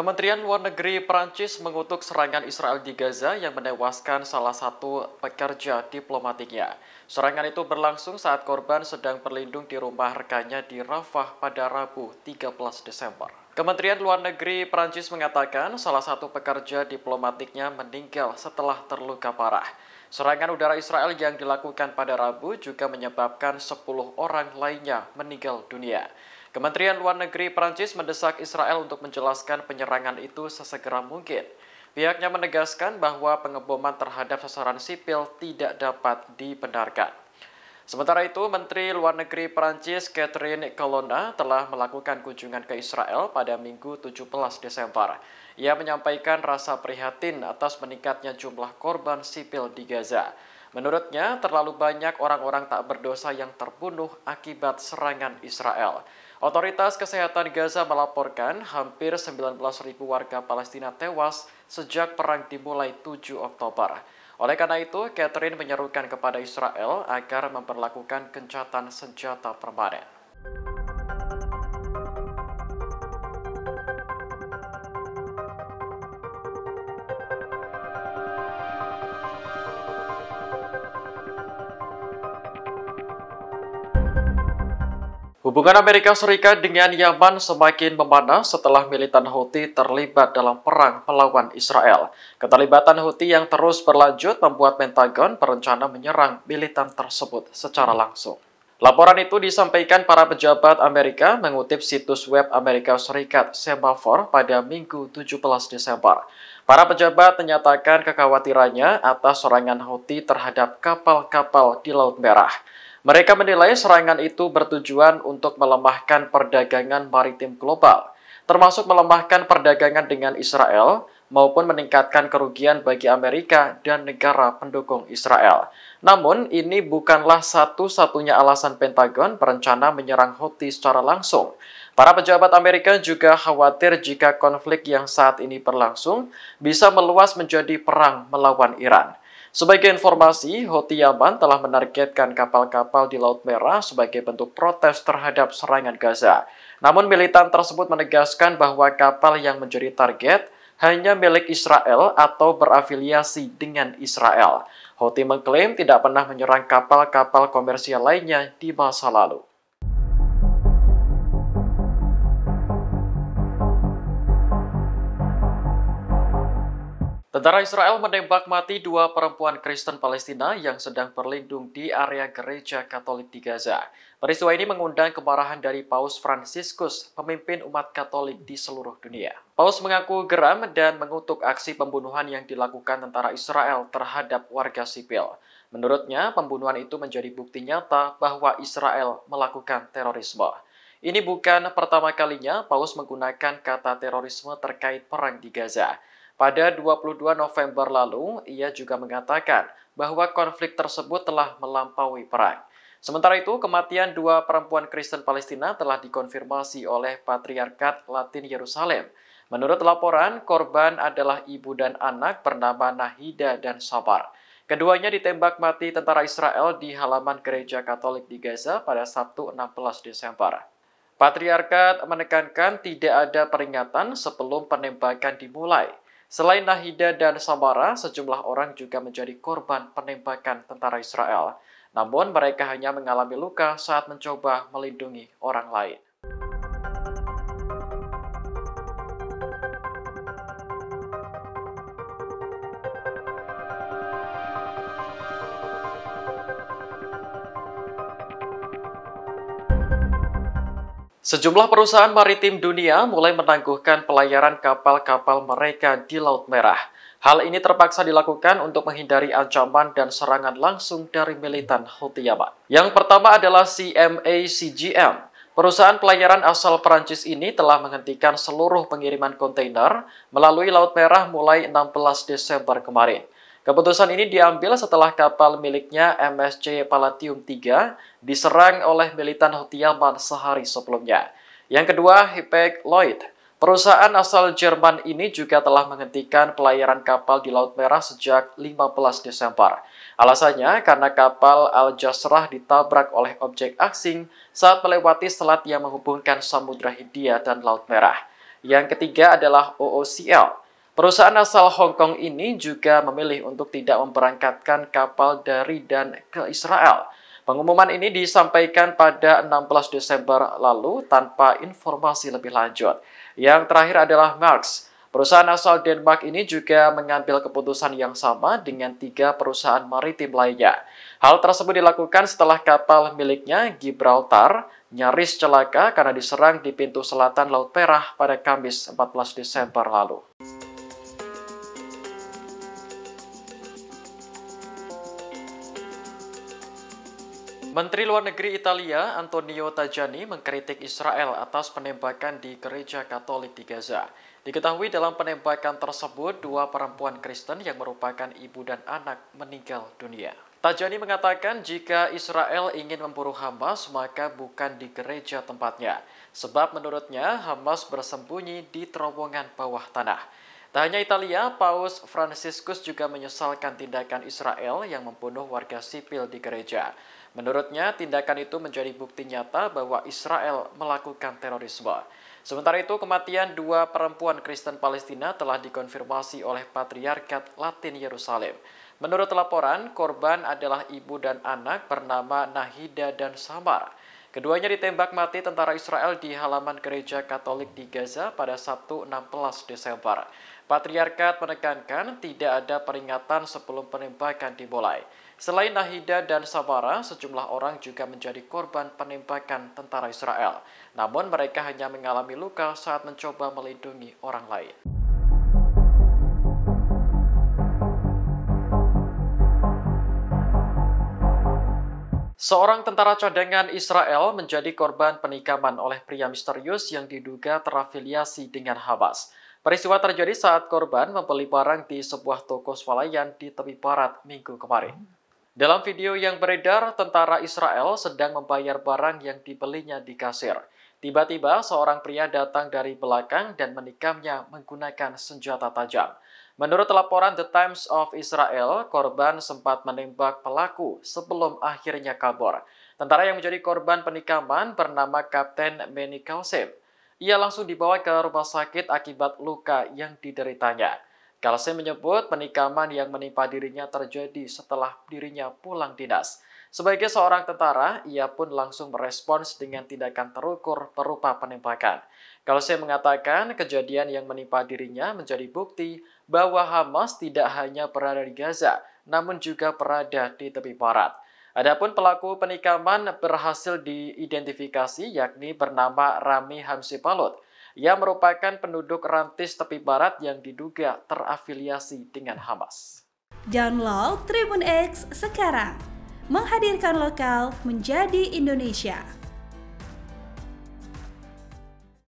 Kementerian Luar Negeri Prancis mengutuk serangan Israel di Gaza yang menewaskan salah satu pekerja diplomatiknya. Serangan itu berlangsung saat korban sedang berlindung di rumah rekannya di Rafah pada Rabu 13 Desember. Kementerian Luar Negeri Prancis mengatakan salah satu pekerja diplomatiknya meninggal setelah terluka parah. Serangan udara Israel yang dilakukan pada Rabu juga menyebabkan 10 orang lainnya meninggal dunia. Kementerian Luar Negeri Prancis mendesak Israel untuk menjelaskan penyerangan itu sesegera mungkin. Pihaknya menegaskan bahwa pengeboman terhadap sasaran sipil tidak dapat dibenarkan. Sementara itu, Menteri Luar Negeri Prancis Catherine Colonna telah melakukan kunjungan ke Israel pada Minggu 17 Desember. Ia menyampaikan rasa prihatin atas meningkatnya jumlah korban sipil di Gaza. Menurutnya, terlalu banyak orang-orang tak berdosa yang terbunuh akibat serangan Israel. Otoritas Kesehatan Gaza melaporkan hampir 19.000 warga Palestina tewas sejak perang dimulai 7 Oktober. Oleh karena itu, Catherine menyerukan kepada Israel agar memperlakukan gencatan senjata permanen. Hubungan Amerika Serikat dengan Yaman semakin memanas setelah militan Houthi terlibat dalam perang melawan Israel. Keterlibatan Houthi yang terus berlanjut membuat Pentagon berencana menyerang militan tersebut secara langsung. Laporan itu disampaikan para pejabat Amerika mengutip situs web Amerika Serikat Semafor pada Minggu 17 Desember. Para pejabat menyatakan kekhawatirannya atas serangan Houthi terhadap kapal-kapal di Laut Merah. Mereka menilai serangan itu bertujuan untuk melemahkan perdagangan maritim global, termasuk melemahkan perdagangan dengan Israel maupun meningkatkan kerugian bagi Amerika dan negara pendukung Israel. Namun, ini bukanlah satu-satunya alasan Pentagon berencana menyerang Houthi secara langsung. Para pejabat Amerika juga khawatir jika konflik yang saat ini berlangsung bisa meluas menjadi perang melawan Iran. Sebagai informasi, Houthi Yaman telah menargetkan kapal-kapal di Laut Merah sebagai bentuk protes terhadap serangan Gaza. Namun militan tersebut menegaskan bahwa kapal yang menjadi target hanya milik Israel atau berafiliasi dengan Israel. Houthi mengklaim tidak pernah menyerang kapal-kapal komersial lainnya di masa lalu. Tentara Israel menembak mati 2 perempuan Kristen Palestina yang sedang berlindung di area gereja Katolik di Gaza. Peristiwa ini mengundang kemarahan dari Paus Fransiskus, pemimpin umat Katolik di seluruh dunia. Paus mengaku geram dan mengutuk aksi pembunuhan yang dilakukan tentara Israel terhadap warga sipil. Menurutnya, pembunuhan itu menjadi bukti nyata bahwa Israel melakukan terorisme. Ini bukan pertama kalinya Paus menggunakan kata terorisme terkait perang di Gaza. Pada 22 November lalu, ia juga mengatakan bahwa konflik tersebut telah melampaui perang. Sementara itu, kematian 2 perempuan Kristen Palestina telah dikonfirmasi oleh Patriarkat Latin Yerusalem. Menurut laporan, korban adalah ibu dan anak bernama Nahida dan Sabar. Keduanya ditembak mati tentara Israel di halaman gereja Katolik di Gaza pada Sabtu 16 Desember. Patriarkat menekankan tidak ada peringatan sebelum penembakan dimulai. Selain Nahida dan Samara, sejumlah orang juga menjadi korban penembakan tentara Israel. Namun mereka hanya mengalami luka saat mencoba melindungi orang lain. Sejumlah perusahaan maritim dunia mulai menangguhkan pelayaran kapal-kapal mereka di Laut Merah. Hal ini terpaksa dilakukan untuk menghindari ancaman dan serangan langsung dari militan Houthi Yaman. Yang pertama adalah CMA CGM. Perusahaan pelayaran asal Perancis ini telah menghentikan seluruh pengiriman kontainer melalui Laut Merah mulai 16 Desember kemarin. Keputusan ini diambil setelah kapal miliknya MSC Palladium 3 diserang oleh militan Houthi Yaman sehari sebelumnya. Yang kedua, Hapag-Lloyd. Perusahaan asal Jerman ini juga telah menghentikan pelayaran kapal di Laut Merah sejak 15 Desember. Alasannya karena kapal Al-Jasrah ditabrak oleh objek asing saat melewati selat yang menghubungkan Samudra Hindia dan Laut Merah. Yang ketiga adalah OOCL. Perusahaan asal Hong Kong ini juga memilih untuk tidak memberangkatkan kapal dari dan ke Israel. Pengumuman ini disampaikan pada 16 Desember lalu tanpa informasi lebih lanjut. Yang terakhir adalah Maersk. Perusahaan asal Denmark ini juga mengambil keputusan yang sama dengan 3 perusahaan maritim lainnya. Hal tersebut dilakukan setelah kapal miliknya Gibraltar nyaris celaka karena diserang di pintu selatan Laut Merah pada Kamis 14 Desember lalu. Menteri Luar Negeri Italia, Antonio Tajani, mengkritik Israel atas penembakan di gereja Katolik di Gaza. Diketahui dalam penembakan tersebut, 2 perempuan Kristen yang merupakan ibu dan anak meninggal dunia. Tajani mengatakan jika Israel ingin memburu Hamas, maka bukan di gereja tempatnya. Sebab menurutnya, Hamas bersembunyi di terowongan bawah tanah. Tak hanya Italia, Paus Fransiskus juga menyesalkan tindakan Israel yang membunuh warga sipil di gereja. Menurutnya, tindakan itu menjadi bukti nyata bahwa Israel melakukan terorisme. Sementara itu, kematian 2 perempuan Kristen Palestina telah dikonfirmasi oleh Patriarkat Latin Yerusalem. Menurut laporan, korban adalah ibu dan anak bernama Nahida dan Samar. Keduanya ditembak mati tentara Israel di halaman gereja Katolik di Gaza pada Sabtu 16 Desember. Patriarkat menekankan tidak ada peringatan sebelum penembakan dimulai. Selain Nahida dan Samara, sejumlah orang juga menjadi korban penembakan tentara Israel. Namun mereka hanya mengalami luka saat mencoba melindungi orang lain. Seorang tentara cadangan Israel menjadi korban penikaman oleh pria misterius yang diduga terafiliasi dengan Hamas. Peristiwa terjadi saat korban membeli barang di sebuah toko swalayan di tepi barat Minggu kemarin. Dalam video yang beredar, tentara Israel sedang membayar barang yang dibelinya di kasir. Tiba-tiba, seorang pria datang dari belakang dan menikamnya menggunakan senjata tajam. Menurut laporan The Times of Israel, korban sempat menembak pelaku sebelum akhirnya kabur. Tentara yang menjadi korban penikaman bernama Kapten Benny Kalsem. Ia langsung dibawa ke rumah sakit akibat luka yang dideritanya. Kalsem menyebut penikaman yang menimpa dirinya terjadi setelah dirinya pulang dinas. Sebagai seorang tentara, ia pun langsung merespons dengan tindakan terukur berupa penembakan. Kalsem mengatakan kejadian yang menimpa dirinya menjadi bukti bahwa Hamas tidak hanya berada di Gaza, namun juga berada di tepi barat. Adapun pelaku penikaman berhasil diidentifikasi yakni bernama Rami Hamsipalut. Ia merupakan penduduk Rantis tepi barat yang diduga terafiliasi dengan Hamas. Download Tribun X sekarang, menghadirkan lokal menjadi Indonesia.